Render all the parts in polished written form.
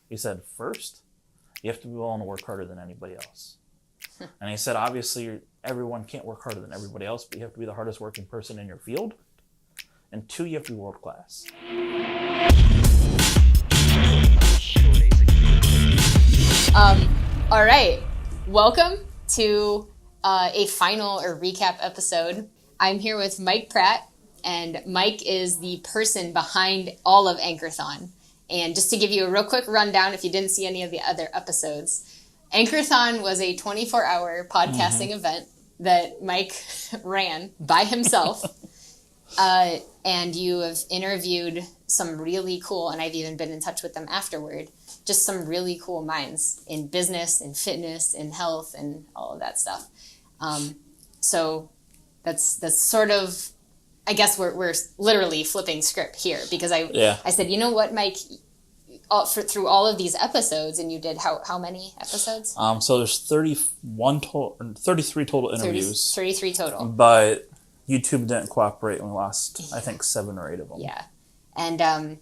He said, first, you have to be willing to work harder than anybody else. And he said, obviously, everyone can't work harder than everybody else, but you have to be the hardest working person in your field. And 2, you have to be world class. All right. Welcome to a final or recap episode. I'm here with Mike Pratt, and Mike is the person behind all of Anchorthon. And just to give you a real quick rundown, if you didn't see any of the other episodes, Anchorthon was a 24-hour podcasting event that Mike ran by himself. And you have interviewed some really cool, and I've even been in touch with them afterward, just some really cool minds in business and fitness and health and all of that stuff. So that's sort of, I guess we're literally flipping script here, because I said, you know what, Mike, through all of these episodes, and you did how many episodes? So there's 33 total interviews. 33 total. But YouTube didn't cooperate, and we lost, I think, 7 or 8 of them. Yeah. And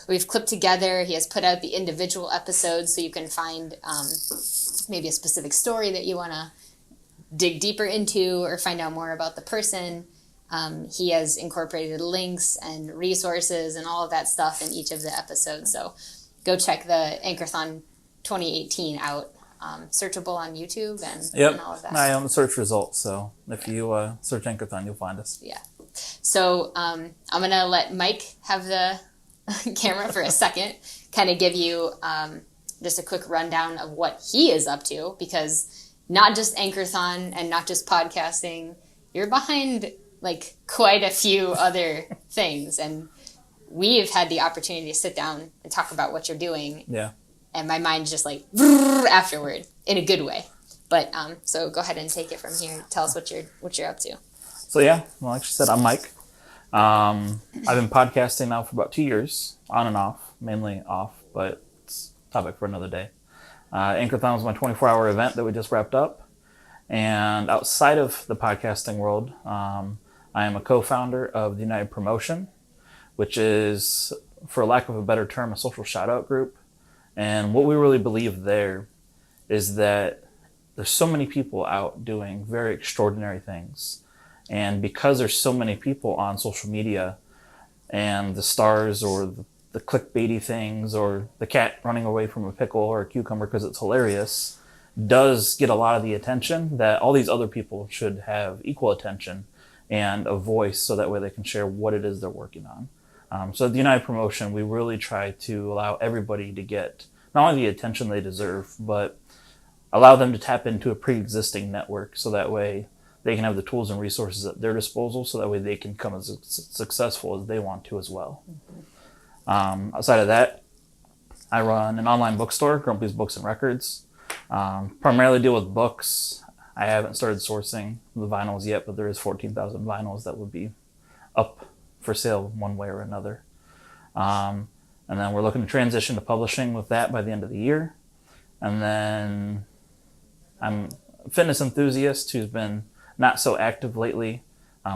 we've clipped together, he has put out the individual episodes, so you can find maybe a specific story that you want to dig deeper into or find out more about the person. He has incorporated links and resources and all of that stuff in each of the episodes. So go check the Anchorthon 2018 out. Searchable on YouTube and all of that. I own the search results, so if you search Anchorthon, you'll find us. Yeah. So I'm going to let Mike have the camera for a second, kind of give you just a quick rundown of what he is up to, because not just Anchorthon and not just podcasting, you're behind like quite a few other things, and we've had the opportunity to sit down and talk about what you're doing. Yeah. And my mind's just like afterward in a good way. But so go ahead and take it from here. Tell us what you're up to. So like she said, I'm Mike. I've been podcasting now for about 2 years, on and off, mainly off, but it's a topic for another day. Anchorthon was my 24-hour event that we just wrapped up. And outside of the podcasting world, I am a co-founder of the United Promotion, which is, for lack of a better term, a social shout-out group. And what we really believe there is that there's so many people out doing very extraordinary things. And because there's so many people on social media, and the stars or the clickbaity things or the cat running away from a pickle or a cucumber because it's hilarious does get a lot of the attention, that all these other people should have equal attention and a voice, so that way they can share what it is they're working on. So at the United Promotion, we really try to allow everybody to get not only the attention they deserve, but allow them to tap into a pre-existing network, so that way they can have the tools and resources at their disposal, so that way they can become as successful as they want to as well. Mm-hmm. Outside of that, I run an online bookstore, Grumpy's Books and Records. Primarily deal with books. I haven't started sourcing the vinyls yet, but there is 14,000 vinyls that would be up for sale one way or another. And then we're looking to transition to publishing with that by the end of the year. And then I'm a fitness enthusiast who's been not so active lately,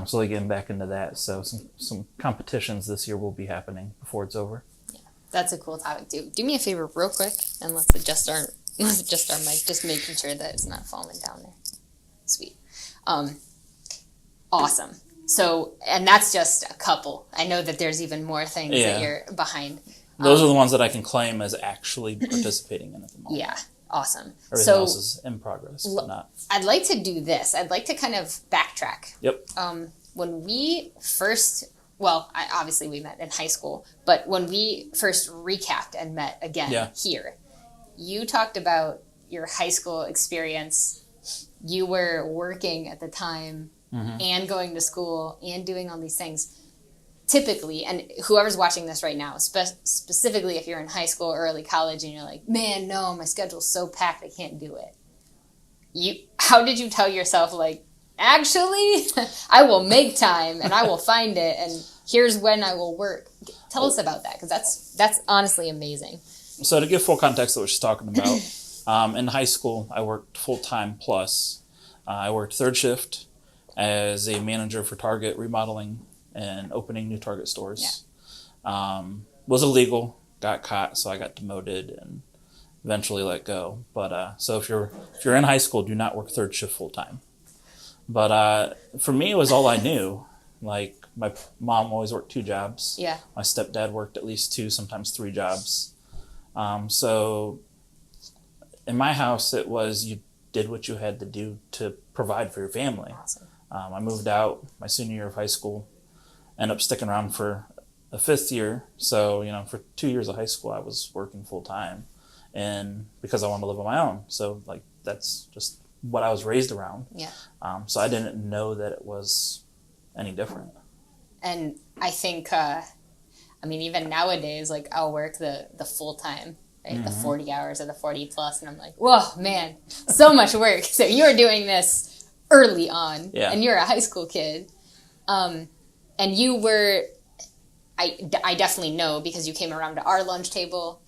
slowly getting back into that. So some competitions this year will be happening before it's over. Yeah, that's a cool topic. Do me a favor real quick, and let's adjust our mic, just making sure that it's not falling down there. Sweet. Awesome. So, and that's just a couple. I know that there's even more things that you're behind. Those are the ones that I can claim as actually participating in at the moment. Yeah, awesome. Everything else is in progress, but not. I'd like to do this. I'd like to kind of backtrack. Yep. When we first, obviously we met in high school, but when we first recapped and met again here, you talked about your high school experience. You were working at the time and going to school and doing all these things. Typically, and whoever's watching this right now, specifically if you're in high school or early college and you're like, man, no, my schedule's so packed, I can't do it. How did you tell yourself, like, actually, I will make time and I will find it, and here's when I will work? Tell us about that, because that's honestly amazing. So to give full context of what she's talking about, in high school, I worked full-time plus. I worked third shift as a manager for Target remodeling and opening new Target stores. Yeah. Was illegal. got caught, so I got demoted and eventually let go. But so if you're in high school, do not work third shift full time. But for me, it was all I knew. Like, my mom always worked 2 jobs. Yeah. My stepdad worked at least 2, sometimes 3 jobs. So in my house, it was you did what you had to do to provide for your family. Awesome. I moved out my senior year of high school, ended up sticking around for a 5th year. So, for 2 years of high school, I was working full time, and because I wanted to live on my own. So, like, that's just what I was raised around. Yeah. So I didn't know that it was any different. And I think, even nowadays, like, I'll work the full time, right? The 40 hours or the 40 plus, and I'm like, whoa, man, so much work. So you're doing this early on, and you're a high school kid. And you were, I definitely know, because you came around to our lunch table,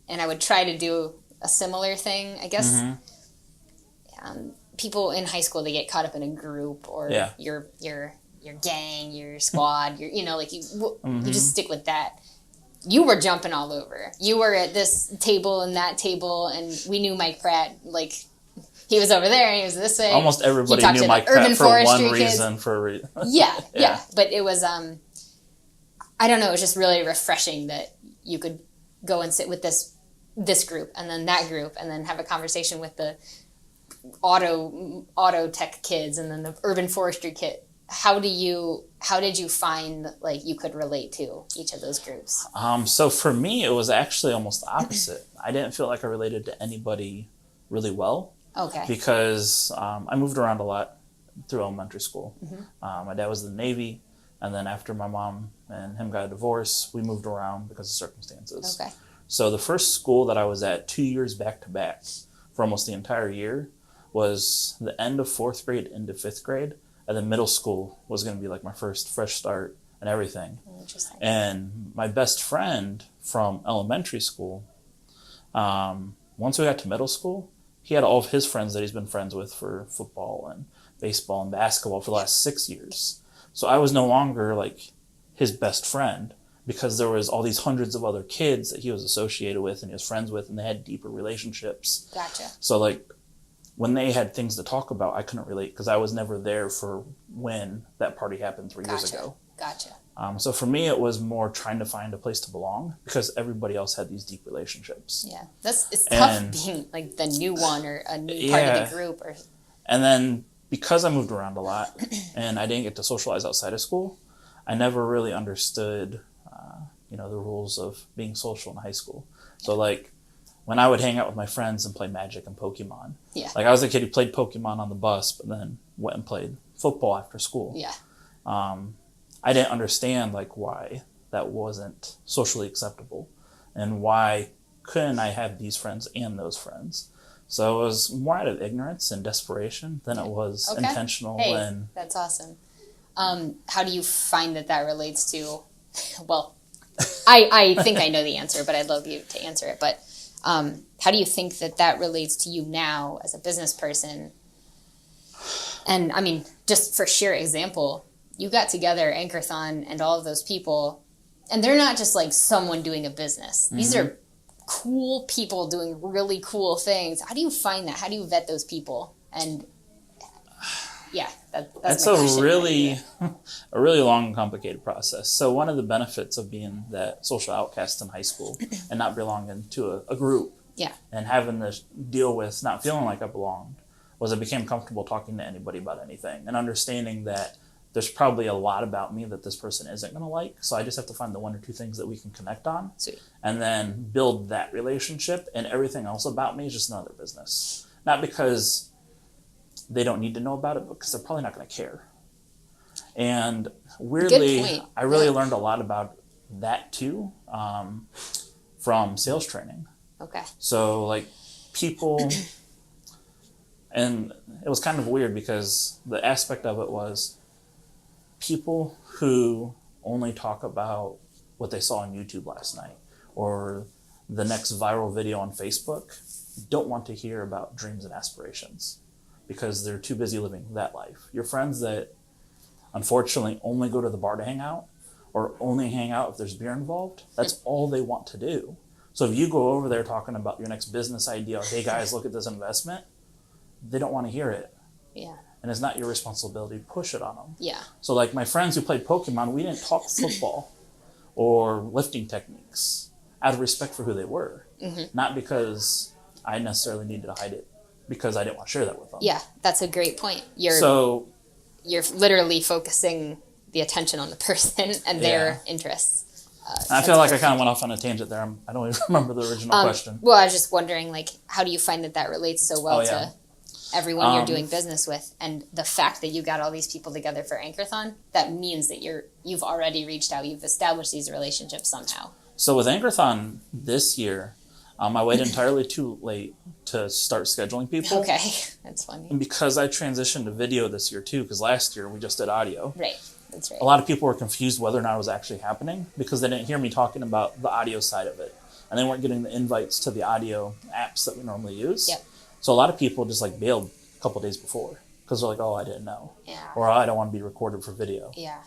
and I would try to do a similar thing, I guess. People in high school, they get caught up in a group or your gang, your squad, you just stick with that. You were jumping all over. You were at this table and that table, and we knew Mike Pratt. Like, he was over there and he was this way. Almost everybody knew Mike Pratt for one reason. Yeah. But it was, I don't know, it was just really refreshing that you could go and sit with this group and then that group and then have a conversation with the auto tech kids and then the urban forestry kid. How did you find, like, you could relate to each of those groups? So for me, it was actually almost the opposite. I didn't feel like I related to anybody really well. Okay. Because I moved around a lot through elementary school. My dad was in the Navy, and then after my mom and him got a divorce, we moved around because of circumstances. Okay. So the first school that I was at 2 years back to back for almost the entire year was the end of 4th grade into 5th grade. And then middle school was going to be like my first fresh start and everything. Interesting. And my best friend from elementary school, once we got to middle school, he had all of his friends that he's been friends with for football and baseball and basketball for the last 6 years. So I was no longer like his best friend because there was all these hundreds of other kids that he was associated with and he was friends with, and they had deeper relationships. Gotcha. So, like, when they had things to talk about, I couldn't relate because I was never there for when that party happened 3 years ago. Gotcha. So for me, it was more trying to find a place to belong because everybody else had these deep relationships. Yeah, it's tough being like the new one or a new part of the group. And then because I moved around a lot and I didn't get to socialize outside of school, I never really understood, the rules of being social in high school. So, like, when I would hang out with my friends and play Magic and Pokemon. Yeah. Like, I was a kid who played Pokemon on the bus, but then went and played football after school. Yeah. I didn't understand, like, why that wasn't socially acceptable and why couldn't I have these friends and those friends. So it was more out of ignorance and desperation than it was intentional. Hey, and that's awesome. How do you find that relates to, well, I think I know the answer, but I'd love you to answer it. But how do you think that relates to you now as a business person? And I mean, just for sheer example, you got together Anchorthon and all of those people, and they're not just like someone doing a business. These are cool people doing really cool things. How do you find that? How do you vet those people? And yeah, that's my question. A really long and complicated process. So one of the benefits of being that social outcast in high school and not belonging to a group and having to deal with not feeling like I belonged was I became comfortable talking to anybody about anything and understanding that there's probably a lot about me that this person isn't going to like. So I just have to find the 1 or 2 things that we can connect on. Sweet. And then build that relationship, and everything else about me is just none of their business. Not because they don't need to know about it, but because they're probably not going to care. And weirdly, I really learned a lot about that too from sales training. Okay. So, like, people, and it was kind of weird because the aspect of it was people who only talk about what they saw on YouTube last night or the next viral video on Facebook don't want to hear about dreams and aspirations because they're too busy living that life. Your friends that unfortunately only go to the bar to hang out or only hang out if there's beer involved. That's all they want to do. So if you go over there talking about your next business idea, hey guys, look at this investment, they don't want to hear it. Yeah. And it's not your responsibility to push it on them. Yeah. So like my friends who played Pokemon, we didn't talk football or lifting techniques out of respect for who they were. Not because I necessarily needed to hide it, because I didn't want to share that with them. Yeah, that's a great point. You're literally focusing the attention on the person and their interests. I feel like I kind of went off on a tangent there. I don't even remember the original question. Well, I was just wondering, like, how do you find that relates so well to everyone you're doing business with? And the fact that you got all these people together for Anchorthon, that means that you've already reached out. You've established these relationships somehow. So with Anchorthon this year, I waited entirely too late to start scheduling people. Okay, that's funny. And because I transitioned to video this year too, because last year we just did audio. Right, that's right. A lot of people were confused whether or not it was actually happening because they didn't hear me talking about the audio side of it. And they weren't getting the invites to the audio apps that we normally use. Yep. So a lot of people just like bailed a couple days before because they're like, oh, I didn't know. Yeah. Or I don't want to be recorded for video. Yeah.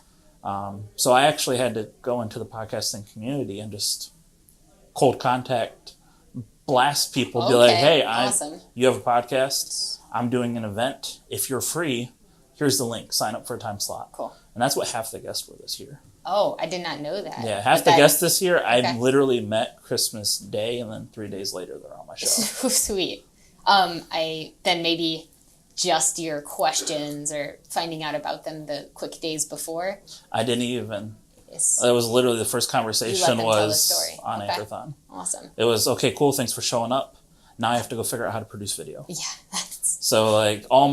So I actually had to go into the podcasting community and just cold contact, blast people, be like, hey, awesome. You have a podcast, I'm doing an event. If you're free, here's the link. Sign up for a time slot. Cool. And that's what half the guests were this year. Oh, I did not know that. Yeah, half the guests this year, I literally met Christmas Day, and then 3 days later, they're on my show. So sweet. I then maybe just your questions or finding out about them the quick days before. I didn't even. Yes. It was literally the first conversation was story. on Okay. Anchorthon. Awesome. It was, okay, cool, thanks for showing up. Now I have to go figure out how to produce video. Yeah, that's So like all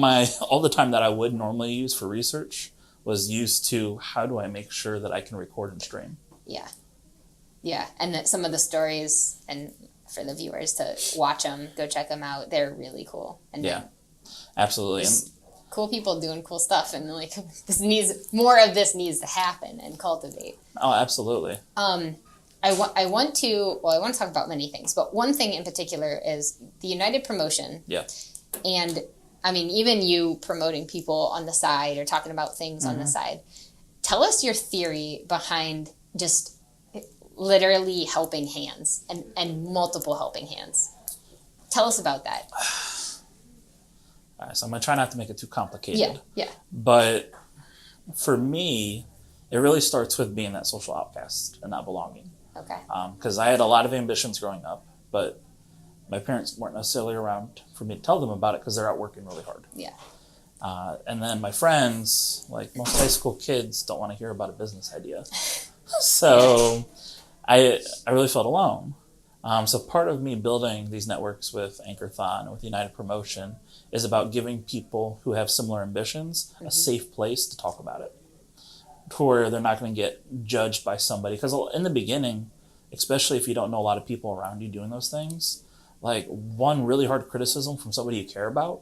the time that I would normally use for research was used to how do I make sure that I can record and stream. yeah. And that some of the stories, and for the viewers to watch them, go check them out. They're really cool. And Absolutely. And cool people doing cool stuff, and like more of this needs to happen and cultivate. oh, absolutely. I want to talk about many things, but one thing in particular is the United promotion. Yeah. And I mean, even you promoting people on the side or talking about things on the side. Tell us your theory behind just literally helping hands and multiple helping hands. Tell us about that. All right, so I'm going to try not to make it too complicated. Yeah. But for me, it really starts with being that social outcast and not belonging. Okay. Because I had a lot of ambitions growing up, but my parents weren't necessarily around for me to tell them about it because they're out working really hard. Yeah. And then my friends, like most high school kids, don't want to hear about a business idea. So I really felt alone. So part of me building these networks with Anchorthon and with United Promotion is about giving people who have similar ambitions a safe place to talk about it, to where they're not going to get judged by somebody. Because in the beginning, especially if you don't know a lot of people around you doing those things, like one really hard criticism from somebody you care about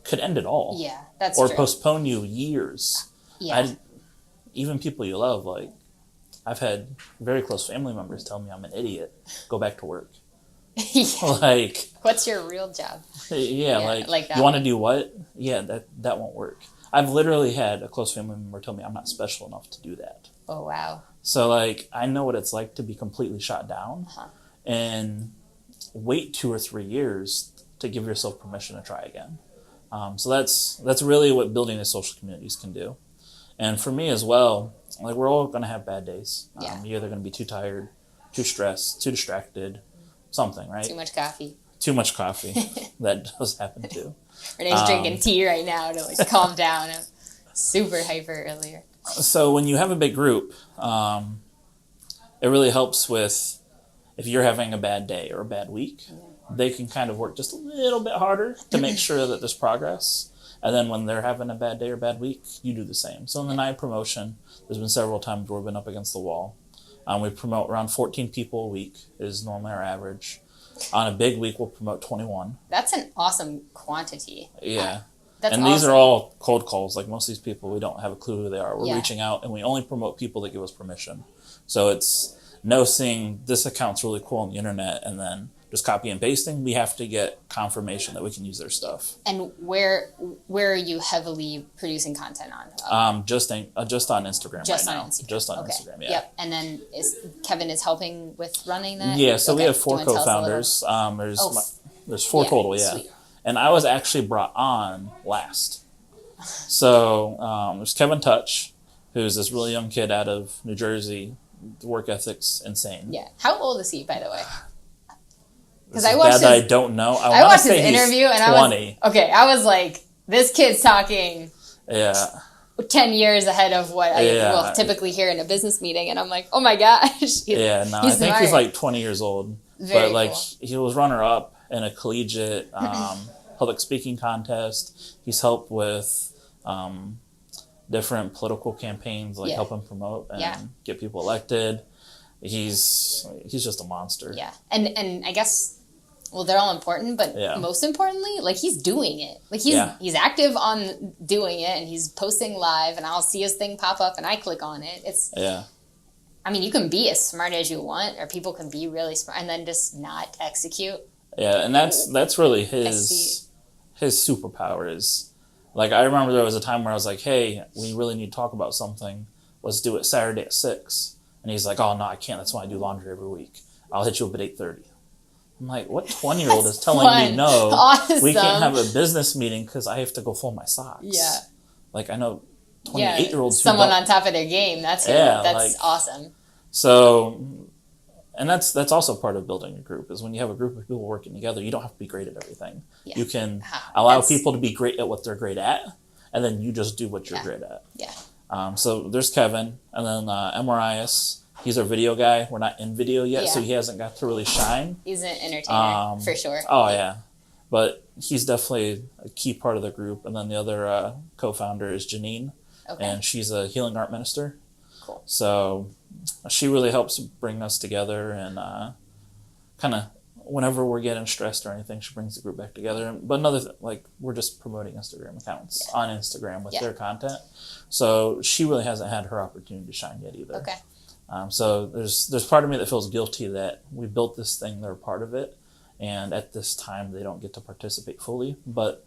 could end it all. Yeah, that's or true. postpone you years. Yeah. Even people you love, like I've had very close family members tell me I'm an idiot. Go back to work. Yeah. Like, What's your real job? yeah, like that you want to do what? Yeah, that won't work. I've literally had a close family member tell me I'm not special enough to do that. Oh, wow. So like I know what it's like to be completely shot down and wait 2 or 3 years to give yourself permission to try again. So that's really what building the social communities can do. And for me as well, like we're all going to have bad days. You're either going to be too tired, too stressed, too distracted, something, right? Too much coffee. Too much coffee. That does happen too. Renee's drinking tea right now to like calm down. I'm super hyper earlier. So when you have a big group, it really helps with if you're having a bad day or a bad week, they can kind of work just a little bit harder to make sure that there's progress. And then when they're having a bad day or bad week, you do the same. So in the night promotion, there's been several times where we've been up against the wall. We promote around 14 people a week is normally our average. On a big week, we'll promote 21. That's an awesome quantity. Yeah. That's and awesome. these are all cold calls. Like most of these people, we don't have a clue who they are. We're Yeah. reaching out, and we only promote people that give us permission. So it's no seeing this account's really cool on the internet, and then just copy and pasting. We have to get confirmation that we can use their stuff. And where are you heavily producing content on? Just on Instagram Just right on now. Instagram. Just on Okay. Instagram, yeah. Yep. And then Kevin is helping with running that? Yeah, so we have Do you 4 wanna tell us a little- co-founders. There's 4 total, yeah. Sweet. And I was actually brought on last. So there's Kevin Touch, who's this really young kid out of New Jersey. The work ethic's insane. Yeah. How old is he, by the way? Because I watched I don't know. I watched his interview and 20. I was like, this kid's talking Yeah. 10 years ahead of what I will typically hear in a business meeting. And I'm like, oh my gosh. I think smart. he's like 20 years old. Very but like cool. he was runner-up in a collegiate public speaking contest. He's helped with different political campaigns, like helping promote and get people elected. He's just a monster. Yeah. And I guess, well, they're all important, but most importantly, like he's doing it. Like he's active on doing it, and he's posting live, and I'll see his thing pop up and I click on it. I mean, you can be as smart as you want, or people can be really smart and then just not execute. Yeah, and that's really his superpower is. Like, I remember there was a time where I was like, hey, we really need to talk about something. Let's do it Saturday at 6. And he's like, oh, no, I can't. That's why I do laundry every week. I'll hit you up at 8:30. I'm like, what 20-year-old is telling me no? Awesome. We can't have a business meeting because I have to go fold my socks. Yeah. Like, I know 28-year-olds someone on top of their game. That's awesome. So, and that's also part of building a group, is when you have a group of people working together, you don't have to be great at everything. Yeah. You can allow people to be great at what they're great at, and then you just do what you're great at. Yeah. So there's Kevin, and then Emorias. He's our video guy. We're not in video yet, so he hasn't got to really shine. He's an entertainer, for sure. Oh, yeah. But he's definitely a key part of the group. And then the other co-founder is Janine, and she's a healing art minister. Cool. So she really helps bring us together, and kind of whenever we're getting stressed or anything, she brings the group back together. But we're just promoting Instagram accounts on Instagram with their content. So she really hasn't had her opportunity to shine yet either. Okay. So there's part of me that feels guilty that we built this thing, they're a part of it, and at this time they don't get to participate fully. But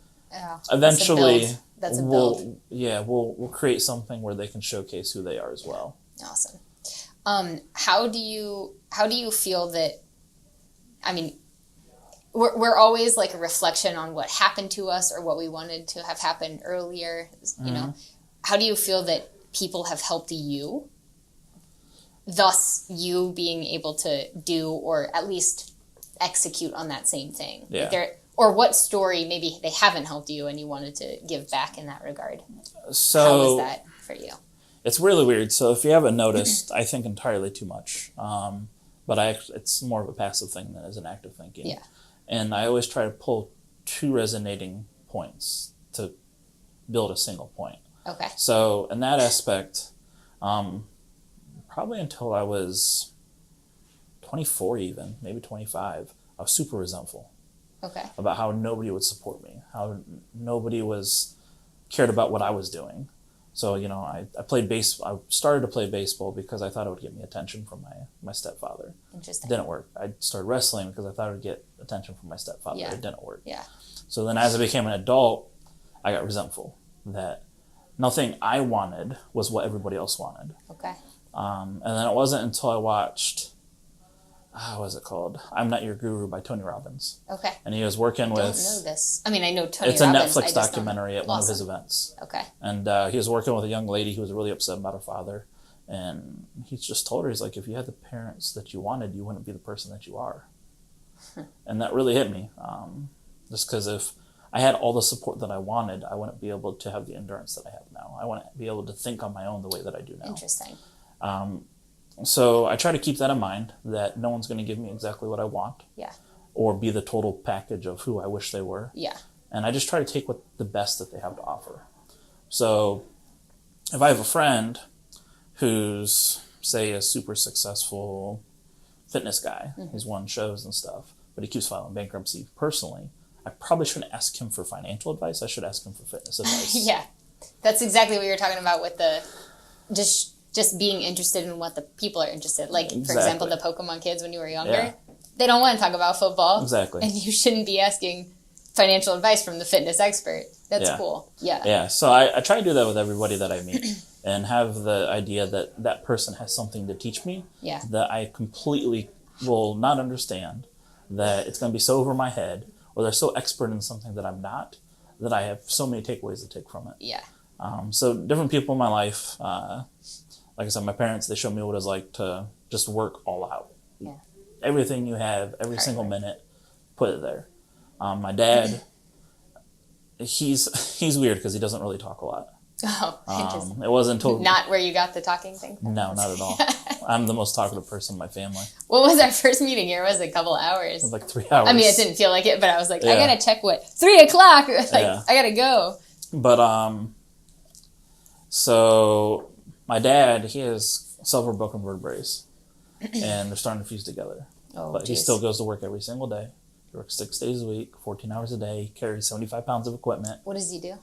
eventually we'll create something where they can showcase who they are as well. Awesome. How do you feel that? I mean, we're always like a reflection on what happened to us or what we wanted to have happened earlier. You know, how do you feel that people have helped you? Thus, you being able to do or at least execute on that same thing. Yeah. Or what story maybe they haven't helped you and you wanted to give back in that regard. So how was that for you? It's really weird. So if you haven't noticed, I think entirely too much. But it's more of a passive thing than as an active thinking. Yeah. And I always try to pull 2 resonating points to build a single point. Okay. So in that aspect, probably until I was 24 even, maybe 25, I was super resentful. Okay. About how nobody would support me, how nobody cared about what I was doing. So, I played I started to play baseball because I thought it would get me attention from my stepfather. Interesting. It didn't work. I started wrestling because I thought it would get attention from my stepfather. Yeah. It didn't work. Yeah. So then as I became an adult, I got resentful that nothing I wanted was what everybody else wanted. Okay. And then it wasn't until I watched, what is it called? I'm Not Your Guru by Tony Robbins. Okay. And he was working with... I don't know this. I mean, I know Tony Robbins. It's a Netflix documentary at one of his events. Okay. And he was working with a young lady who was really upset about her father. And he just told her, he's like, if you had the parents that you wanted, you wouldn't be the person that you are. And that really hit me. Just because if I had all the support that I wanted, I wouldn't be able to have the endurance that I have now. I wouldn't be able to think on my own the way that I do now. Interesting. So I try to keep that in mind, that no one's going to give me exactly what I want. Yeah. Or be the total package of who I wish they were. Yeah. And I just try to take the best that they have to offer. So if I have a friend who's, say, a super successful fitness guy, he's won shows and stuff, but he keeps filing bankruptcy personally, I probably shouldn't ask him for financial advice. I should ask him for fitness advice. Yeah. That's exactly what you were talking about with the just being interested in what the people are interested in. Like, for example, the Pokemon kids when you were younger. they don't want to talk about football. Exactly. And you shouldn't be asking financial advice from the fitness expert. That's cool. Yeah. Yeah. So I try to do that with everybody that I meet and have the idea that that person has something to teach me that I completely will not understand, that it's going to be so over my head, or they're so expert in something that I'm not, that I have so many takeaways to take from it. Yeah. So different people in my life, like I said, my parents, they showed me what it's like to just work all out. Yeah. Everything you have, every single minute, put it there. My dad, he's weird because he doesn't really talk a lot. Oh, interesting. It wasn't until... Not where you got the talking thing from? No, not at all. I'm the most talkative person in my family. What was our first meeting here? It was a couple hours. It was like 3 hours. I mean, it didn't feel like it, but I was like, I gotta check 3 o'clock? I gotta go. But, so my dad, he has several broken vertebrae, and they're starting to fuse together. But he still goes to work every single day. He works 6 days a week, 14 hours a day, carries 75 pounds of equipment. What does he do?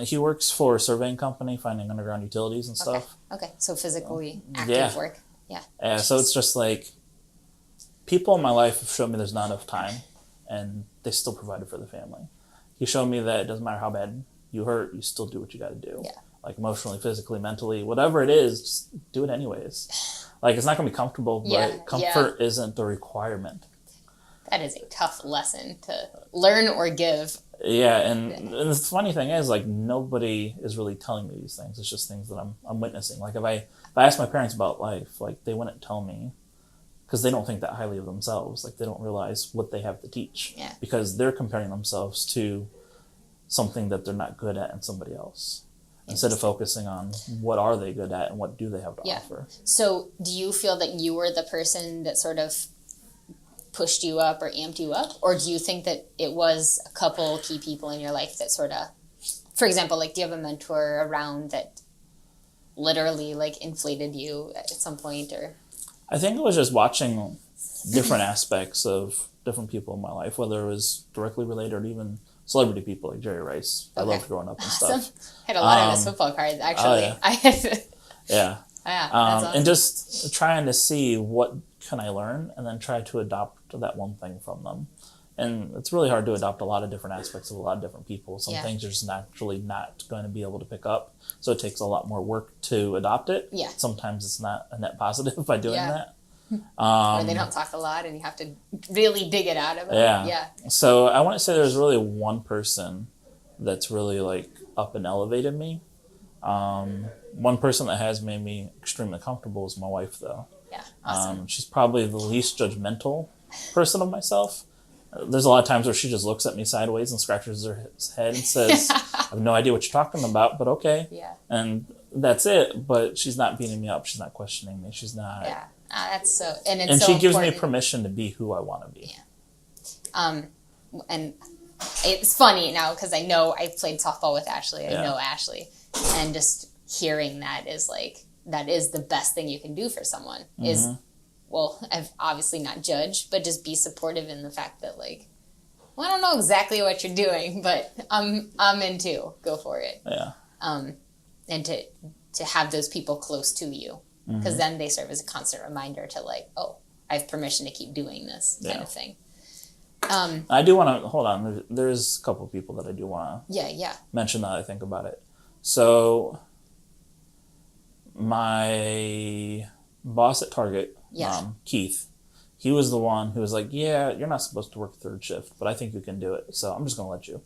He works for a surveying company, finding underground utilities and stuff. Okay. So physically active work. Yeah. So it's just like, people in my life have shown me there's not enough time, and they still provided for the family. He showed me that it doesn't matter how bad you hurt, you still do what you got to do. Yeah. Like emotionally, physically, mentally, whatever it is, just do it anyways. Like, it's not going to be comfortable, but comfort isn't the requirement. That is a tough lesson to learn or give. Yeah, and the funny thing is, like, nobody is really telling me these things. It's just things that I'm witnessing. Like, if I ask my parents about life, like, they wouldn't tell me because they don't think that highly of themselves. Like, they don't realize what they have to teach because they're comparing themselves to something that they're not good at in somebody else, instead of focusing on what are they good at and what do they have to offer. So do you feel that you were the person that sort of pushed you up or amped you up, or do you think that it was a couple key people in your life that sort of, for example, like, do you have a mentor around that literally like inflated you at some point? Or I think it was just watching different aspects of different people in my life, whether it was directly related or even celebrity people like Jerry Rice. I loved growing up and stuff. I had a lot of his football cards, actually. Oh, I had yeah. that's awesome. And just trying to see what can I learn, and then try to adopt that one thing from them. And it's really hard to adopt a lot of different aspects of a lot of different people. Some things you're just naturally not going to be able to pick up, so it takes a lot more work to adopt it. Yeah. Sometimes it's not a net positive by doing that. Or they don't talk a lot and you have to really dig it out of them. Yeah. So I want to say there's really one person that's really like up and elevated me. One person that has made me extremely comfortable is my wife, though. Yeah, awesome. She's probably the least judgmental person of myself. There's a lot of times where she just looks at me sideways and scratches her head and says, I have no idea what you're talking about, but okay. Yeah. And that's it. But she's not beating me up. She's not questioning me. She's not. Yeah. That's so, and it's and so she gives important. me permission to be who I want to be. Yeah. And it's funny now because I know I played softball with Ashley. I know Ashley, and just hearing that is like, that is the best thing you can do for someone. Is, well, I've obviously not judge, but just be supportive in the fact that, like, well, I don't know exactly what you're doing, but I'm into, go for it. Yeah. And to have those people close to you, because then they serve as a constant reminder to, like, oh, I have permission to keep doing this kind of thing. I do want to hold on. There's a couple of people that I do want to mention that I think about it. So my boss at Target, Keith, he was the one who was like, yeah, you're not supposed to work third shift, but I think you can do it, so I'm just going to let you.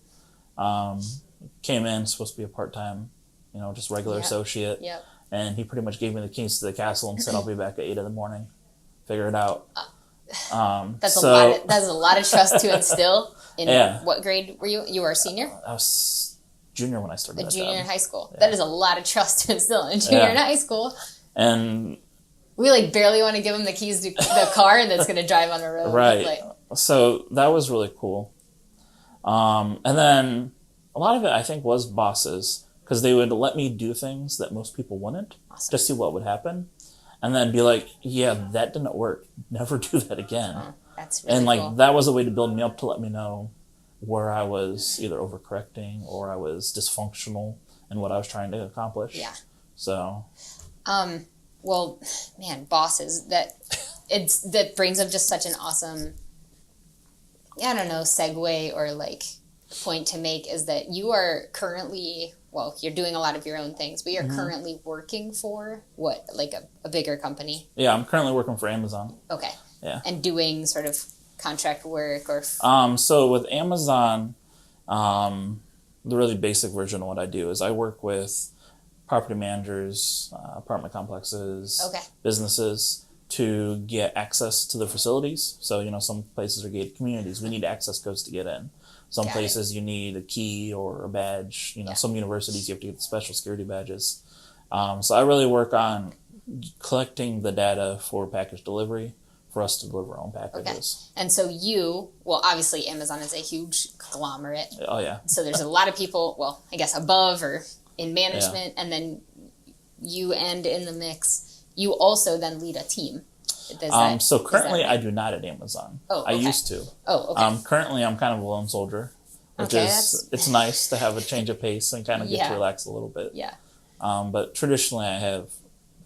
Came in, supposed to be a part-time, just regular associate. Yep. And he pretty much gave me the keys to the castle and said, I'll be back at 8 a.m. Figure it out. That's a lot of trust to instill. In what grade were you? You were a senior? I was junior when I started. A junior in high school. Yeah. That is a lot of trust to instill in junior in high school. And we like barely want to give him the keys to the car that's going to drive on the road. Right. So that was really cool. And then a lot of it, I think, was bosses, because they would let me do things that most people wouldn't, just see what would happen. And then be like, yeah, that didn't work. Never do that again. Oh, that's really cool. That was a way to build me up, to let me know where I was either overcorrecting or I was dysfunctional in what I was trying to accomplish. Yeah. So. Well, man, bosses, that brings up just such an awesome, I don't know, segue or like point to make is that you are currently, well, you're doing a lot of your own things, but you're currently working for what, like a bigger company? Yeah, I'm currently working for Amazon. Okay. Yeah. And doing sort of contract work or... So with Amazon, the really basic version of what I do is I work with property managers, apartment complexes, businesses to get access to the facilities. So, some places are gated communities. We need access codes to get in. Some places you need a key or a badge. Some universities you have to get the special security badges. So I really work on collecting the data for package delivery for us to deliver our own packages. Okay. And so obviously Amazon is a huge conglomerate. Oh, yeah. So there's a lot of people, well, I guess above or in management, and then you and in the mix, you also then lead a team. So currently I do not at Amazon. Oh, okay. I used to. Oh, okay. Currently I'm kind of a lone soldier, which it's nice to have a change of pace and kind of get to relax a little bit. Yeah. But traditionally I have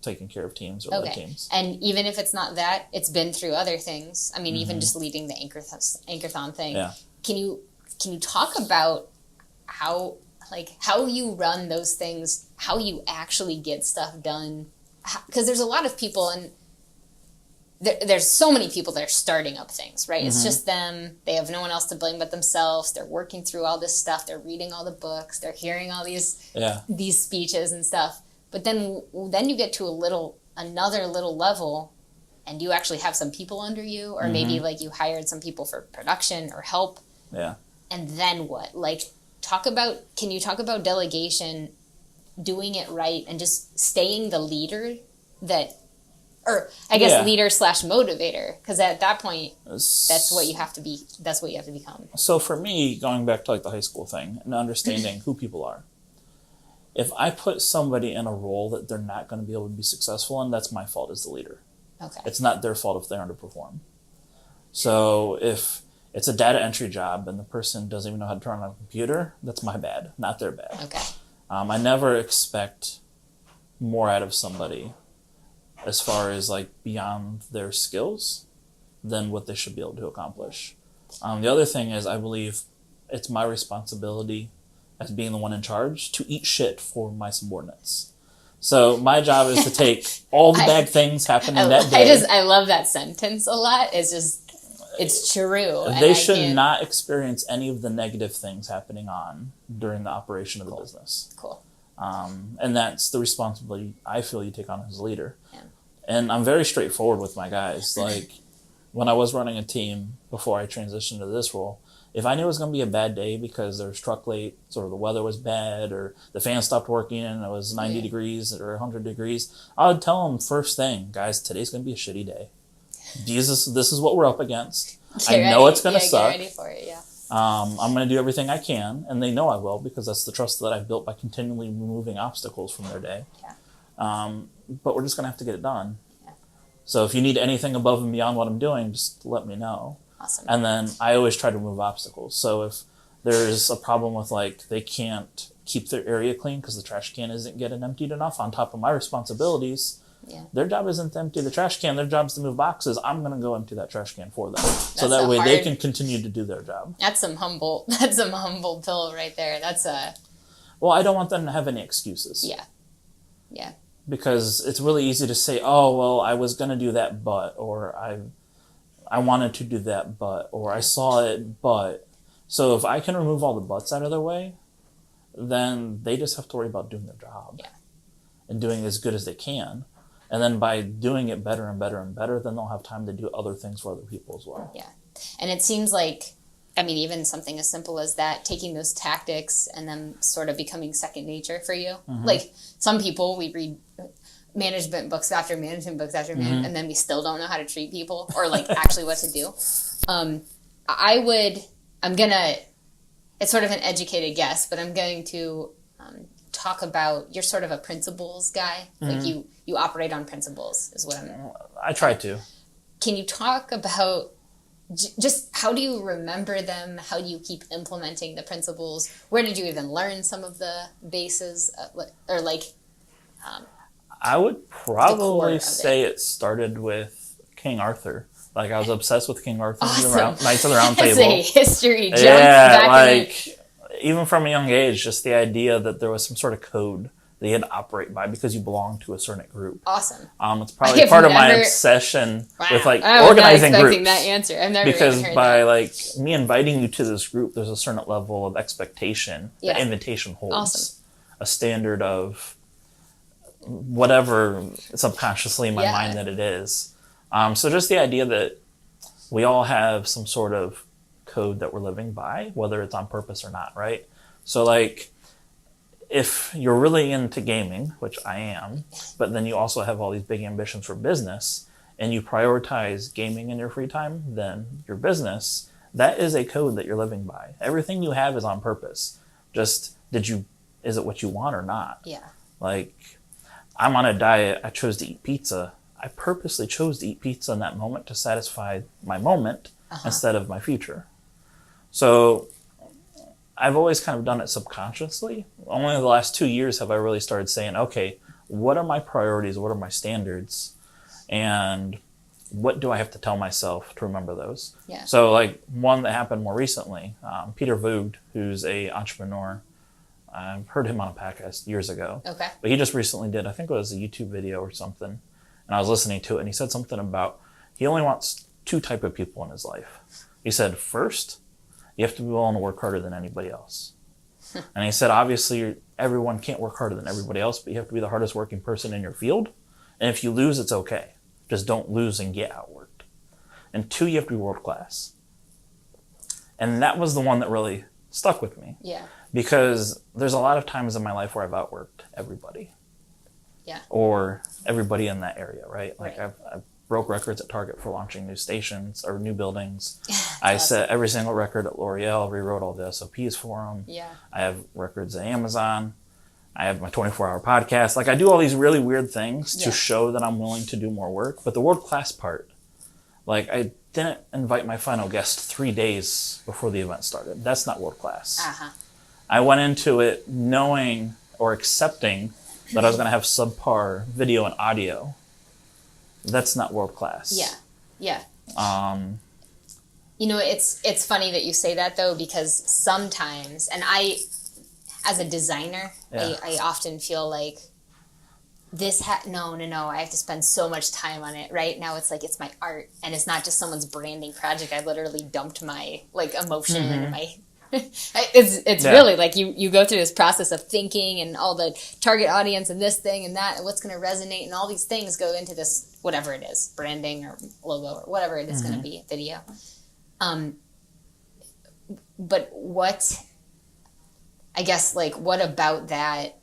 taken care of teams or led teams. And even if it's not that, it's been through other things. I mean, even just leading the Anchorthon thing. Yeah. Can you talk about how you run those things, how you actually get stuff done? Because there's a lot of people, and there's so many people that are starting up things, right? It's just them. They have no one else to blame but themselves. They're working through all this stuff. They're reading all the books. They're hearing all these speeches and stuff. But then you get to another little level, and you actually have some people under you, or maybe like you hired some people for production or help. Yeah. And then what? Like, can you talk about delegation, doing it right, and just staying the leader leader/motivator? Because at that point, that's what you have to be. That's what you have to become. So for me, going back to like the high school thing and understanding who people are, if I put somebody in a role that they're not going to be able to be successful in, that's my fault as the leader. Okay. It's not their fault if they underperform. So if it's a data entry job and the person doesn't even know how to turn on a computer, that's my bad, not their bad. Okay. I never expect more out of somebody as far as like beyond their skills than what they should be able to accomplish. The other thing is I believe it's my responsibility as being the one in charge to eat shit for my subordinates. So my job is to take all the bad things happening that day. I love that sentence a lot. It's true. They should not experience any of the negative things happening during the operation of the business. Cool. And that's the responsibility I feel you take on as a leader. Yeah. And I'm very straightforward with my guys. Like when I was running a team before I transitioned to this role, if I knew it was going to be a bad day because there was truck late, or the weather was bad, or the fan stopped working and it was 90 degrees or 100 degrees, I would tell them first thing, guys, today's going to be a shitty day. This is what we're up against. I know it's going to suck. Get ready for it, yeah. I'm going to do everything I can, and they know I will because that's the trust that I've built by continually removing obstacles from their day. Yeah. But we're just going to have to get it done. Yeah. So if you need anything above and beyond what I'm doing, just let me know. Awesome. And then I always try to remove obstacles. So if there's a problem with like they can't keep their area clean because the trash can isn't getting emptied enough on top of my responsibilities, their job isn't to empty the trash can. Their job is to move boxes. I'm going to go empty that trash can for them. So that way they can continue to do their job. That's some humble pill right there. Well, I don't want them to have any excuses. Yeah. Yeah. Because it's really easy to say, oh, well, I was going to do that, but, or I wanted to do that, but, or I saw it, but. So if I can remove all the buts out of their way, then they just have to worry about doing their job and doing as good as they can. And then by doing it better and better and better, then they'll have time to do other things for other people as well. Yeah. And it seems like, I mean, even something as simple as that, taking those tactics and then sort of becoming second nature for you. Mm-hmm. Like some people, we read management books after management books after management, and then we still don't know how to treat people or like actually what to do. It's sort of an educated guess, but I'm going to talk about, you're sort of a principles guy. Like you operate on principles is what I try to. Can you talk about just how do you remember them? How do you keep implementing the principles? Where did you even learn some of the bases? I would probably say it started with King Arthur. Like, I was obsessed with King Arthur, Awesome. Knights of the Round That's Table. a history jump Yeah, back like, even from a young age, just the idea that there was some sort of code that you had to operate by because you belong to a certain group. Awesome. It's probably part of my obsession with, like, organizing groups. I was not expecting that answer. I've never because even heard by that. like me inviting you to this group, there's a certain level of expectation Yeah. that invitation holds. Awesome. A standard of whatever subconsciously in my Yeah. mind that it is. So just the idea that we all have some sort of code that we're living by, whether it's on purpose or not, right? So like, if you're really into gaming, which I am, but then you also have all these big ambitions for business, and you prioritize gaming in your free time, then your business, that is a code that you're living by. Everything you have is on purpose. Just, is it what you want or not? Yeah. Like, I'm on a diet, I chose to eat pizza. I purposely chose to eat pizza in that moment to satisfy my moment instead of my future. So I've always kind of done it subconsciously. Only in the last 2 years have I really started saying, okay, what are my priorities? What are my standards? And what do I have to tell myself to remember those? Yeah. So like one that happened more recently, Peter Voogd, who's a entrepreneur, I've heard him on a podcast years ago. Okay. But he just recently did, I think it was a YouTube video or something, and I was listening to it, and he said something about he only wants 2 type of people in his life. He said, first, you have to be willing to work harder than anybody else. And he said, obviously, everyone can't work harder than everybody else, but you have to be the hardest working person in your field. And if you lose, it's okay. Just don't lose and get outworked. And 2, you have to be world class. And that was the one that really stuck with me. Yeah. Because there's a lot of times in my life where I've outworked everybody. Yeah. Or everybody in that area, right? Like Right. I've broke records at Target for launching new stations or new buildings. I awesome. set every single record at L'Oreal, rewrote all the SOPs for them. Yeah. I have records at Amazon. I have my 24-hour podcast. Like, I do all these really weird things to show that I'm willing to do more work. But the world-class part, like, I didn't invite my final guest 3 days before the event started. That's not world-class. I went into it knowing or accepting that I was going to have subpar video and audio. That's not world-class. Yeah. Yeah. You know, it's funny that you say that, though, because sometimes, and I, as a designer, I often feel like no, I have to spend so much time on it. Right now, it's like it's my art, and it's not just someone's branding project. I literally dumped my like emotion and my. It's really like you go through this process of thinking and all the target audience and this thing and that and what's going to resonate and all these things go into this whatever it is, branding or logo or whatever it is going to be, video. But what, I guess, like, what about that?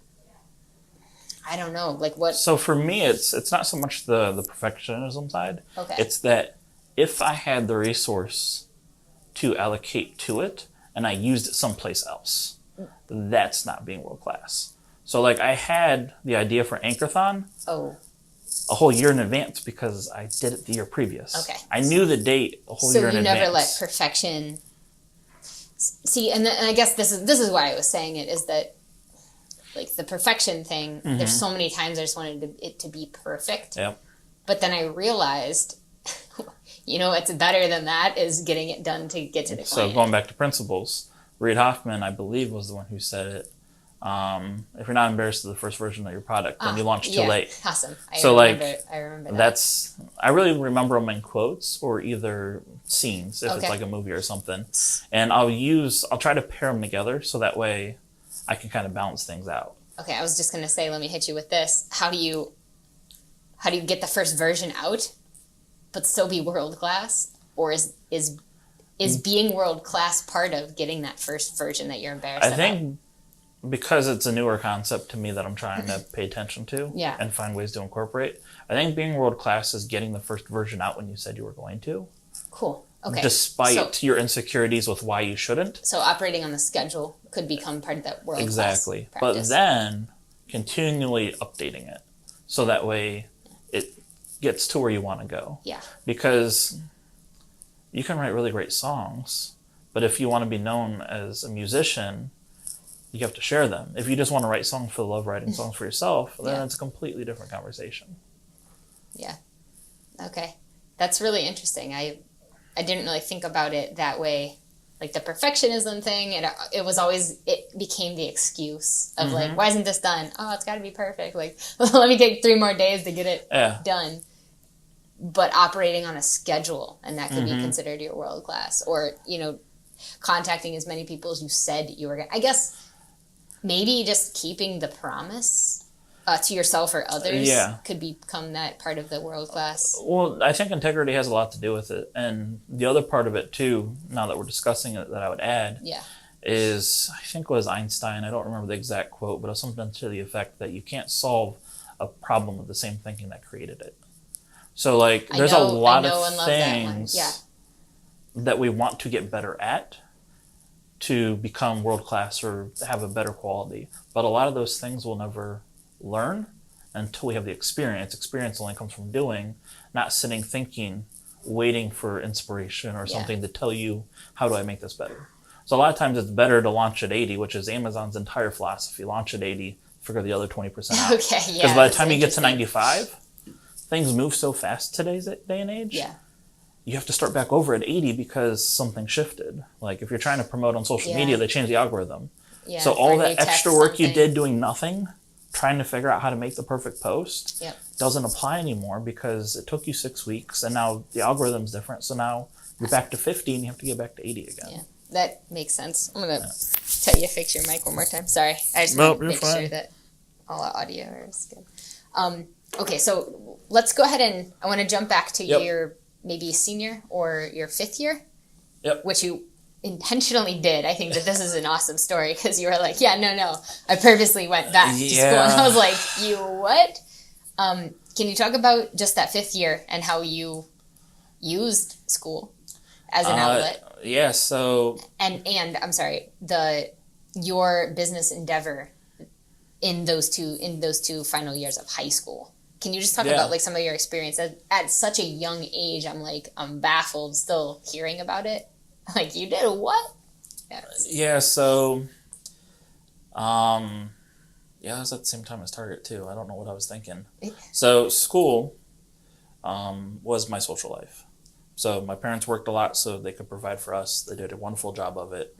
I don't know, like what? So for me, it's not so much the perfectionism side. Okay. It's that if I had the resource to allocate to it and I used it someplace else, that's not being world class. So like I had the idea for Anchorthon a whole year in advance because I did it the year previous. Okay. I knew the date a whole year in advance. So you never let perfection... See, and I guess this is why I was saying it, is that like the perfection thing, there's so many times I just wanted it to be perfect. Yep. But then I realized, you know, it's better than that is getting it done to get to the client. So going back to principles, Reid Hoffman, I believe, was the one who said it. If you're not embarrassed of the first version of your product, then you launch too late. Awesome. I remember that. That's, I really remember them in quotes or either scenes, if it's like a movie or something. And I'll try to pair them together so that way I can kind of balance things out. Okay, I was just going to say, let me hit you with this. How do you get the first version out, but still be world class? Or is being world class part of getting that first version that you're embarrassed about? I think because it's a newer concept to me that I'm trying to pay attention to and find ways to incorporate. I think being world class is getting the first version out when you said you were going to. Cool. Okay. Despite your insecurities with why you shouldn't. So operating on the schedule could become part of that world class practice. But then continually updating it so that way it gets to where you want to go. Yeah. Because you can write really great songs, but if you want to be known as a musician, you have to share them. If you just want to write songs for the love of writing songs for yourself, then it's a completely different conversation. Yeah. Okay. That's really interesting. I didn't really think about it that way. Like the perfectionism thing, it was always, it became the excuse of like, why isn't this done? Oh, it's got to be perfect. Like, let me take 3 more days to get it done. But operating on a schedule, and that could be considered your world class. Or, contacting as many people as you said you were going to. I guess maybe just keeping the promise to yourself or others could become that part of the world class. Well, I think integrity has a lot to do with it. And the other part of it, too, now that we're discussing it, that I would add is, I think it was Einstein, I don't remember the exact quote, but it was something to the effect that you can't solve a problem with the same thinking that created it. So, like, there's a lot of things that we want to get better at to become world-class or have a better quality. But a lot of those things will never learn until we have the experience. Experience only comes from doing, not sitting thinking, waiting for inspiration or something to tell you, how do I make this better? So a lot of times it's better to launch at 80, which is Amazon's entire philosophy. Launch at 80, figure the other 20% out. Okay, yeah. Because by the time you get to 95, things move so fast today's day and age. Yeah. You have to start back over at 80 because something shifted. Like if you're trying to promote on social media, they change the algorithm. Yeah, so all that extra work you did doing nothing, trying to figure out how to make the perfect post, doesn't apply anymore because it took you 6 weeks and now the algorithm's different. So now you're back to 50 and you have to get back to 80 again. Yeah, that makes sense. I'm going to tell you to fix your mic one more time. Sorry. I just want to make sure that all our audio is good. Okay, so let's go ahead and I want to jump back to your maybe senior or your 5th year, which you intentionally did. I think that this is an awesome story because you were like, no, I purposely went back to school. And I was like, you what? Can you talk about just that 5th year and how you used school as an outlet? Yeah, so... And I'm sorry, your business endeavor in those two final years of high school. Can you just talk about like some of your experience at such a young age? I'm baffled still hearing about it. Like you did what? Yeah, so it was at the same time as Target too. I don't know what I was thinking. So school was my social life. So my parents worked a lot so they could provide for us. They did a wonderful job of it.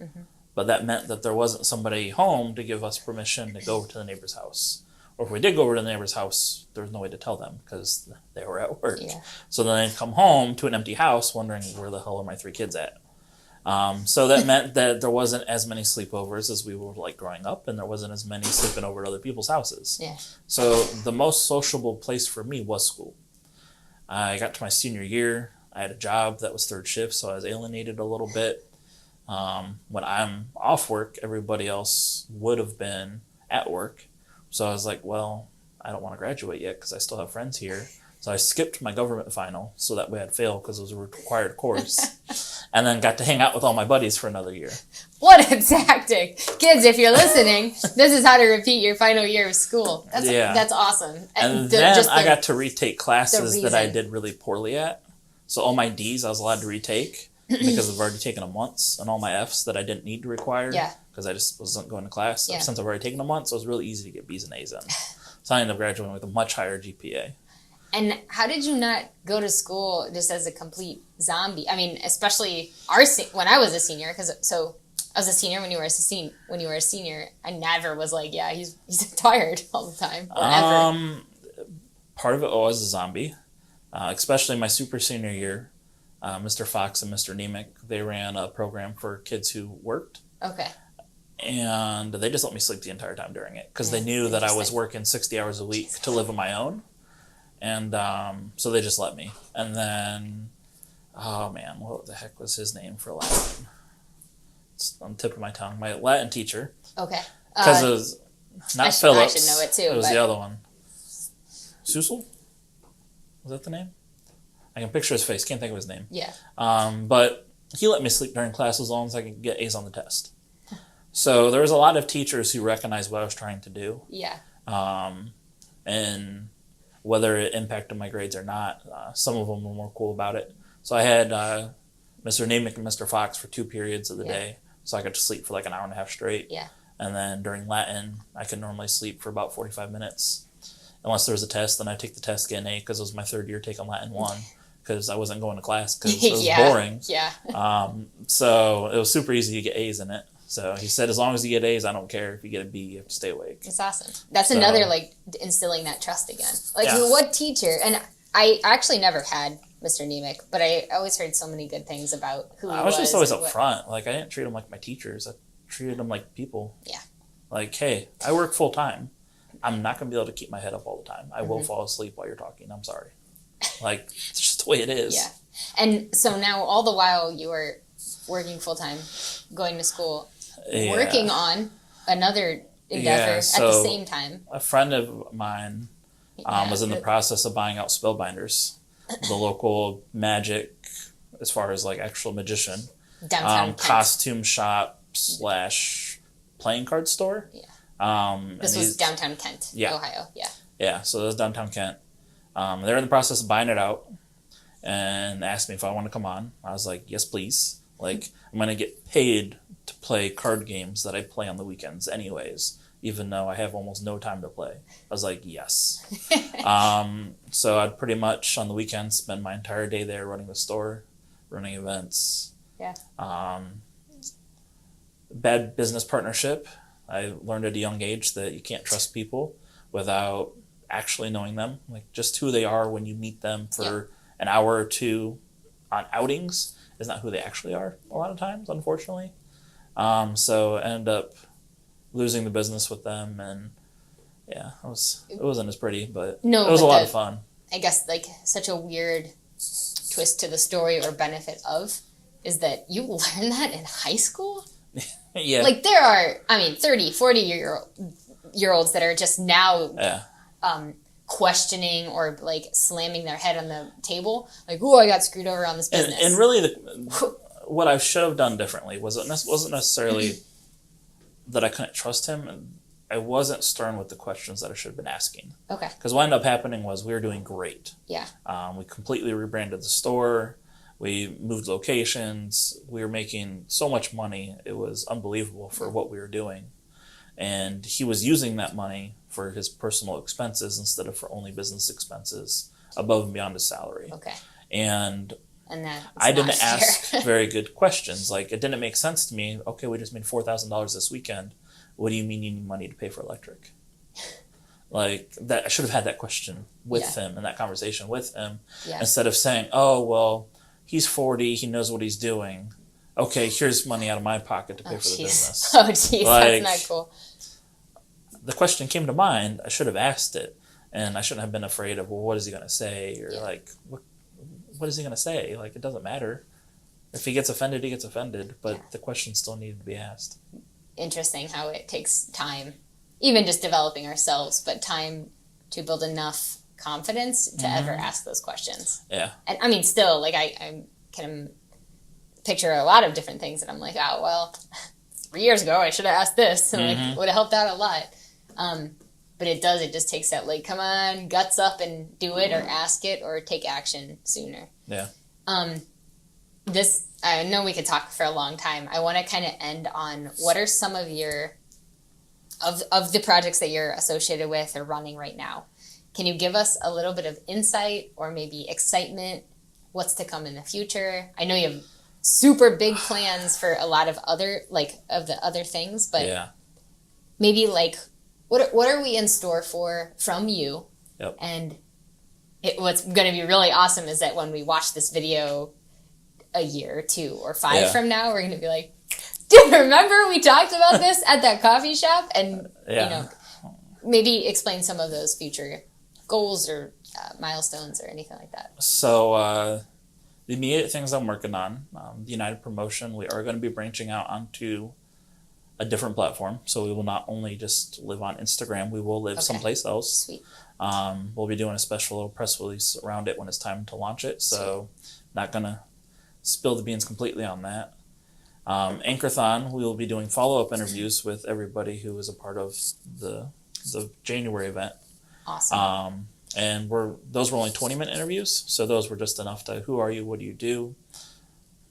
But that meant that there wasn't somebody home to give us permission to go over to the neighbor's house. Or if we did go over to the neighbor's house, there was no way to tell them because they were at work. Yeah. So then they'd come home to an empty house wondering, where the hell are my 3 kids at? So that meant that there wasn't as many sleepovers as we were like growing up, and there wasn't as many sleeping over at other people's houses. Yeah. So the most sociable place for me was school. I got to my senior year. I had a job that was 3rd shift, so I was alienated a little bit. When I'm off work, everybody else would have been at work. So I was like, well, I don't want to graduate yet because I still have friends here. So I skipped my government final so that way I'd fail because it was a required course. And then got to hang out with all my buddies for another year. What a tactic. Kids, if you're listening, this is how to repeat your final year of school. That's awesome. And then I got to retake classes that I did really poorly at. So all my D's I was allowed to retake because I've already taken them once, and all my F's that I didn't need to require because I just wasn't going to class. So since I've already taken them once, so it was really easy to get B's and A's in. So I ended up graduating with a much higher GPA. And how did you not go to school just as a complete zombie? I mean, especially when I was a senior, I was a senior when you were a senior. I never was like, he's tired all the time. Part of it was a zombie, especially my super senior year. Mr. Fox and Mr. Nemec, they ran a program for kids who worked. Okay. And they just let me sleep the entire time during it because they knew that I was working 60 hours a week to live on my own. And so they just let me. And then, oh man, what the heck was his name for Latin? It's on the tip of my tongue. My Latin teacher. Okay. Because it was not Phillips. I should know it too. It was the other one. Susel? Was that the name? I can picture his face. Can't think of his name. Yeah. But he let me sleep during class as long as I could get A's on the test. So there was a lot of teachers who recognized what I was trying to do. Yeah. And whether it impacted my grades or not, some of them were more cool about it. So I had Mr. Nemec and Mr. Fox for 2 periods of the day. So I got to sleep for like an hour and a half straight. Yeah. And then during Latin, I could normally sleep for about 45 minutes. Unless there was a test, then I'd take the test, get an A, because it was my 3rd year taking Latin 1. because I wasn't going to class because it was Yeah. boring. Yeah. So it was super easy to get A's in it. So he said, as long as you get A's, I don't care. If you get a B, you have to stay awake. It's awesome. That's another, like, instilling that trust again. Like, what teacher? And I actually never had Mr. Nemec, but I always heard so many good things about who he was. I was just always up front. Like, I didn't treat them like my teachers. I treated them like people. Yeah. Like, hey, I work full time. I'm not going to be able to keep my head up all the time. I will fall asleep while you're talking. I'm sorry. Like, it's just the way it is. Yeah. And so now, all the while, you were working full time, going to school, working on another endeavor at the same time. A friend of mine was in the process of buying out Spellbinders, the local magic, as far as like actual magician, downtown costume shop / playing card store. Yeah. This was downtown Kent, Ohio. Yeah. Yeah. So it was downtown Kent. They're in the process of buying it out, and asked me if I want to come on. I was like, yes, please. Like, I'm going to get paid to play card games that I play on the weekends anyways, even though I have almost no time to play. I was like, yes. So I'd pretty much on the weekends spend my entire day there running the store, running events. Yeah. Bad business partnership. I learned at a young age that you can't trust people without actually knowing them. Like, just who they are when you meet them for an hour or two on outings is not who they actually are a lot of times, unfortunately. So I ended up losing the business with them, and it wasn't as pretty, but it was a lot of fun. I guess, like, such a weird twist to the story or benefit of is that you learn that in high school? Yeah. Like, there are, 30, 40-year-olds that are just now questioning or, like, slamming their head on the table. Like, I got screwed over on this business. And really, what I should have done differently wasn't necessarily that I couldn't trust him. I wasn't stern with the questions that I should have been asking. Okay. Because what ended up happening was we were doing great. Yeah. We completely rebranded the store. We moved locations. We were making so much money. It was unbelievable for what we were doing. And he was using that money for his personal expenses instead of for only business expenses above and beyond his salary. Okay. And that I didn't ask very good questions. Like, it didn't make sense to me. Okay, we just made $4,000 this weekend. What do you mean you need money to pay for electric? Like, that I should have had that question with him and that conversation with him instead of saying, oh, well, he's 40, he knows what he's doing. Okay, here's money out of my pocket to pay for the business. Oh, jeez, like, that's not cool. The question came to mind. I should have asked it, and I shouldn't have been afraid of, well, what is he going to say? Or like, what is he going to say? Like, it doesn't matter. If he gets offended, he gets offended, but the question still needed to be asked. Interesting how it takes time, even just developing ourselves, but time to build enough confidence to ever ask those questions. Yeah. And still, like, I can picture a lot of different things that I'm like, oh, well, 3 years ago I should have asked this, and like, would have helped out a lot. But it just takes that, like, come on, guts up and do it, or ask it, or take action sooner. Yeah. I know we could talk for a long time. I want to kind of end on, what are some of of the projects that you're associated with or running right now? Can you give us a little bit of insight or maybe excitement? What's to come in the future? I know you have super big plans for a lot of other things, but maybe, like, what are we in store from you? Yep. And what's going to be really awesome is that when we watch this video a year or 2 or 5 from now, we're going to be like, do you remember we talked about this at that coffee shop? And, maybe explain some of those future goals or milestones or anything like that. So the immediate things I'm working on, the United promotion, we are going to be branching out onto a different platform. So we will not only just live on Instagram, we will live someplace else. Sweet. We'll be doing a special little press release around it when it's time to launch it. So not going to spill the beans completely on that. Anchorthon, we will be doing follow-up interviews with everybody who was a part of the January event. Awesome. And those were only 20-minute interviews, so those were just enough to, who are you, what do you do,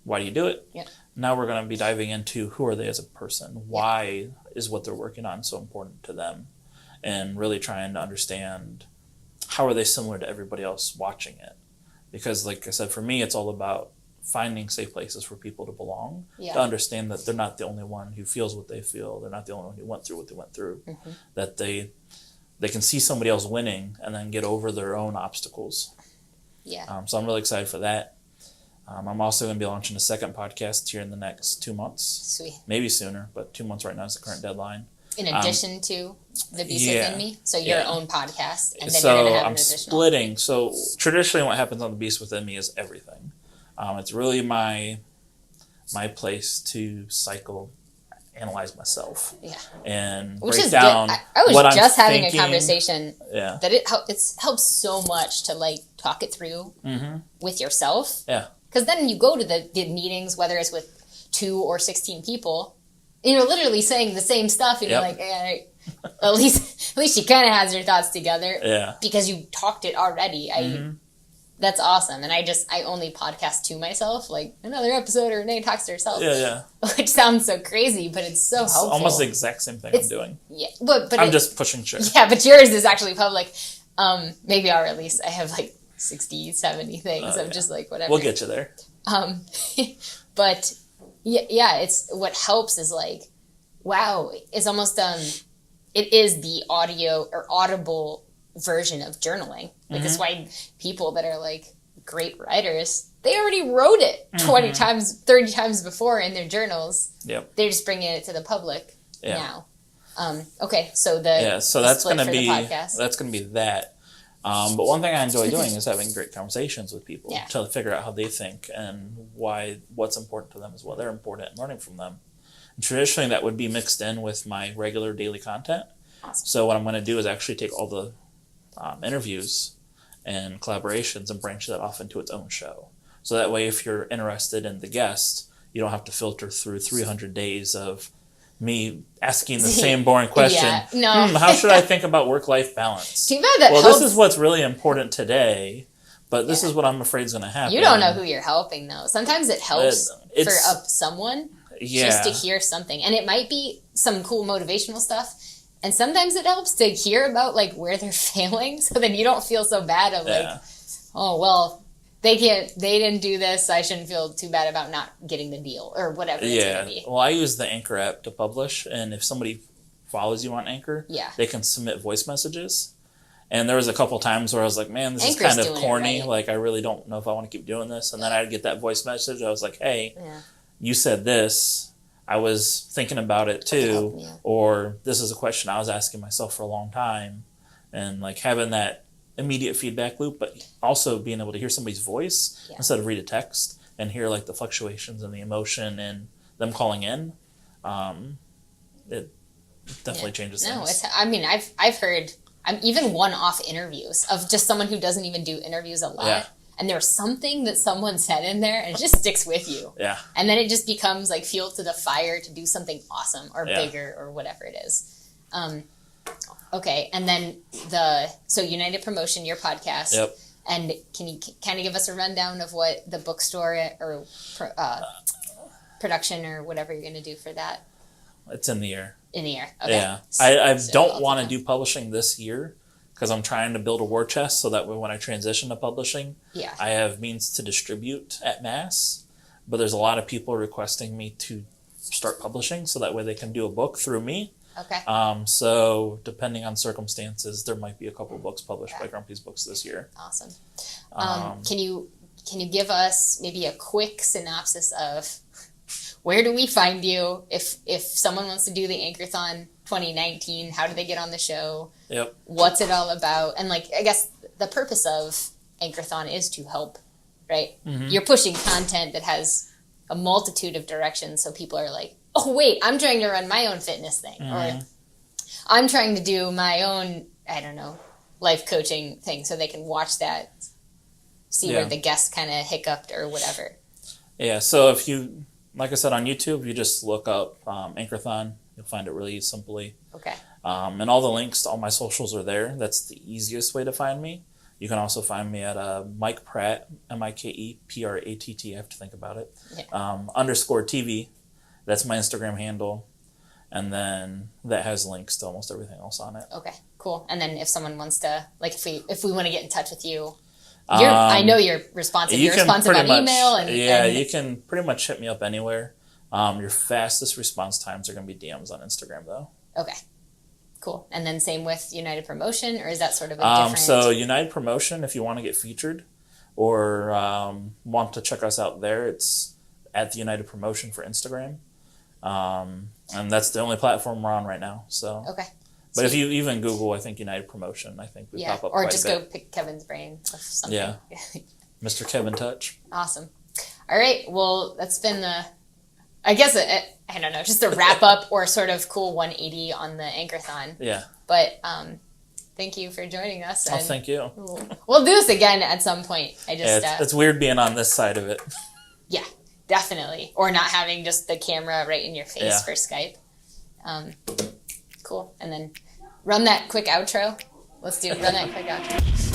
why do you do it? Yep. Now we're going to be diving into who are they as a person, why is what they're working on so important to them, and really trying to understand how are they similar to everybody else watching it. because, like I said, for me, it's all about finding safe places for people to belong, to understand that they're not the only one who feels what they feel. They're not the only one who went through what they went through. That they can see somebody else winning and then get over their own obstacles. So I'm really excited for that. I'm also going to be launching a second podcast here in the next 2 months. Sweet. Maybe sooner, but 2 months right now is the current deadline. In addition to The Beast Within Me? So your own podcast, and then so you're going to have I'm an additional... splitting. So traditionally what happens on The Beast Within Me is everything. It's really my place to analyze myself. And which break is down good. I was what just I'm having thinking. A conversation that it helps so much to like talk it through with yourself. Because then you go to the meetings, whether it's with 2 or 16 people, and you're literally saying the same stuff, and you're like, at least she kind of has her thoughts together. Because you talked it already. That's awesome. And I only podcast to myself, like another episode or Renee talks to herself. Which sounds so crazy, but it's so helpful. Almost the exact same thing I'm doing. But I'm just pushing shit. Yeah, but yours is actually public. Maybe I'll release. I have like 60, 70 things. I'm just like, whatever. We'll get you there. But it's what helps is like, wow, it's almost it is the audio or audible version of journing. Like that's why people that are like great writers, they already wrote it 20 times, 30 times before in their journals. They're just bringing it to the public now. Okay, so so that's going to be that. But one thing I enjoy doing is having great conversations with people to figure out how they think and what's important to them is what they're important and learning from them. And traditionally, that would be mixed in with my regular daily content. So what I'm going to do is actually take all the interviews and collaborations and branch that off into its own show. So that way, if you're interested in the guest, you don't have to filter through 300 days of me asking the same boring question. How should I think about work-life balance? Too bad that helps. This is what's really important today, but this is what I'm afraid is going to happen. You don't know who you're helping, though. Sometimes it helps for someone just to hear something. And it might be some cool motivational stuff. And sometimes it helps to hear about like where they're failing, so then you don't feel so bad of like, oh well, they didn't do this, I shouldn't feel too bad about not getting the deal or whatever it's gonna be. Well, I use the Anchor app to publish, and if somebody follows you on Anchor, they can submit voice messages. And there was a couple times where I was like, man, this is kind of corny. Like I really don't know if I want to keep doing this. And then I'd get that voice message. I was like, hey, you said this. I was thinking about it too, or this is a question I was asking myself for a long time, and like having that immediate feedback loop, but also being able to hear somebody's voice instead of read a text and hear like the fluctuations and the emotion and them calling in. It definitely changes things. I've heard even one-off interviews of just someone who doesn't even do interviews a lot. And there's something that someone said in there, and it just sticks with you. And then it just becomes like fuel to the fire to do something awesome or bigger or whatever it is. Okay, and then so United Promotion, your podcast. And can you kind of give us a rundown of what the bookstore or production or whatever you're going to do for that? It's in the air. In the air, okay. I don't want to do publishing this year, because I'm trying to build a war chest so that way when I transition to publishing, I have means to distribute at mass. But there's a lot of people requesting me to start publishing so that way they can do a book through me. So depending on circumstances, there might be a couple books published by Grumpy's Books this year. Awesome. Can you give us maybe a quick synopsis of where do we find you if someone wants to do the Anchorthon 2019? How do they get on the show? What's it all about? And like, I guess the purpose of Anchorthon is to help, right? You're pushing content that has a multitude of directions, so people are like, oh wait, I'm trying to run my own fitness thing, or I'm trying to do my own, I don't know, life coaching thing, so they can watch that, see where the guests kind of hiccuped or whatever. So if you, like I said, on YouTube, you just look up Anchorthon. You'll find it really simply. And all the links to all my socials are there. That's the easiest way to find me. You can also find me at Mike Pratt, MikePratt. I have to think about it. _TV. That's my Instagram handle. And then that has links to almost everything else on it. Okay, cool. And then if someone wants to, like if we want to get in touch with you, I know you're responsive. You're responsive on email. And you can pretty much hit me up anywhere. Your fastest response times are going to be DMs on Instagram, though. Okay. Cool. And then same with United Promotion, or is that sort of a different... So United Promotion, if you want to get featured or want to check us out there, it's at the United Promotion for Instagram. And that's the only platform we're on right now. So okay. But if you even Google, I think United Promotion, I think we pop up or quite just a bit. go pick Kevin's brain of something. Yeah. Mr. Kevin Touch. Awesome. All right. Well, that's been I guess, I don't know, just a wrap up or sort of cool 180 on the Anchorthon. Yeah. But thank you for joining us. Oh, thank you. We'll do this again at some point. It's weird being on this side of it. Yeah. Definitely. Or not having just the camera right in your face for Skype. Cool. And then run that quick outro. Run that quick outro.